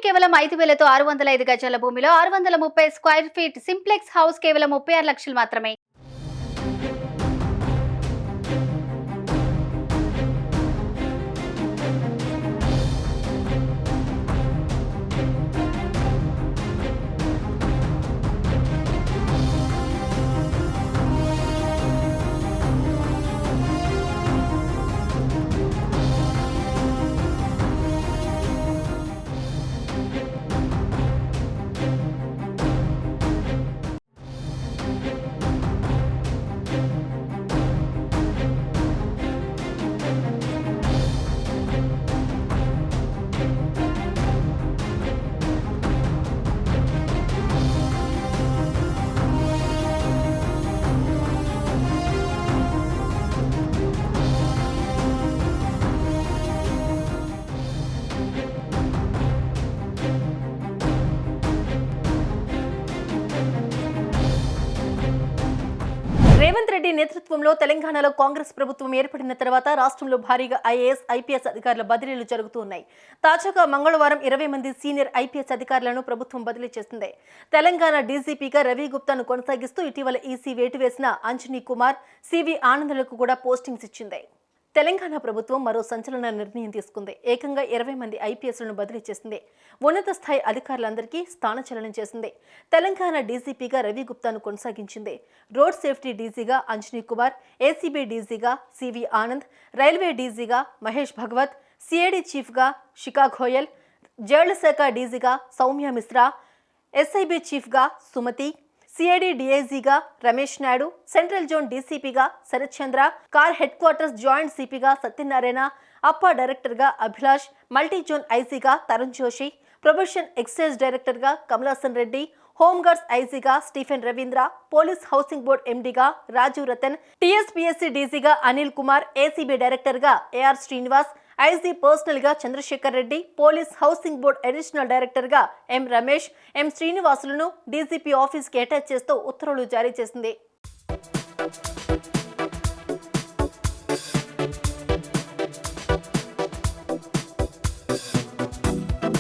కేవలం 5,000తో 605 గజాల భూమిలో 630 స్క్వేర్ ఫీట్ సింప్లెక్స్ హౌస్ కేవలం 36 లక్షలు మాత్రమే. రేవంత్ రెడ్డి నేతృత్వంలో తెలంగాణలో కాంగ్రెస్ ప్రభుత్వం ఏర్పడిన తర్వాత రాష్ట్రంలో భారీగా ఐఏఎస్, ఐపీఎస్ అధికారుల బదిలీలు జరుగుతూ ఉన్నాయి. తాజాగా మంగళవారం 20 మంది సీనియర్ ఐపీఎస్ అధికారులను ప్రభుత్వం బదిలీ చేసింది. తెలంగాణ డీజీపీగా రవి గుప్తాను కొనసాగిస్తూ ఇటీవల ఈసీ వేటు వేసిన అంజనీ కుమార్, సివి ఆనంద్లకు కూడా పోస్టింగ్స్ ఇచ్చింది. తెలంగాణ ప్రభుత్వం మరో సంచలన నిర్ణయం తీసుకుంది. ఏకంగా 20 మంది ఐపీఎస్లను బదిలీ చేసింది. ఉన్నత స్థాయి అధికారులందరికీ స్థానచలనం చేసింది. తెలంగాణ డీజీపీగా రవి గుప్తాను కొనసాగించింది. రోడ్ సేఫ్టీ డీజీగా అంజనీ కుమార్, ఏసీబీ డీజీగా సివి ఆనంద్, రైల్వే డీజీగా మహేష్ భగవత్, సిఐడి చీఫ్గా శిఖా ఘోయల్, జైళ్ల శాఖ డీజీగా సౌమ్య మిశ్రా, ఎస్ఐబీ చీఫ్గా సుమతి, సిఐడి డీఐజీగా రమేష్ నాయుడు, సెంట్రల్ జోన్ డీసీపీగా Sarath Chandra, car head quarters joint సిపిగా సత్యనారాయణ, అప్ప డైరెక్టర్గా అభిలాష్, మల్టీ జోన్ ఐజీగా తరుణ్ జోషి, ప్రొబేషన్ ఎక్సైజ్ డైరెక్టర్గా కమలాసన్ రెడ్డి, హోంగార్డ్స్ ఐజీగా Stephen Ravindra, police housing board ఎండీగా రాజీవ్ రతన్, టీఎస్పీఎస్సీ డీజీగా అనిల్ కుమార్, ఏసీబీ డైరెక్టర్గా ఏఆర్ శ్రీనివాస్, ఐజీ పర్సనల్ గా Chandrasekhar Reddy, police housing board additional director గా ఎం రమేష్, ఎం శ్రీనివాసులను డీజీపీ ఆఫీస్ కి అటాచ్ చేస్తూ ఉత్తర్వులు జారీ చేసింది.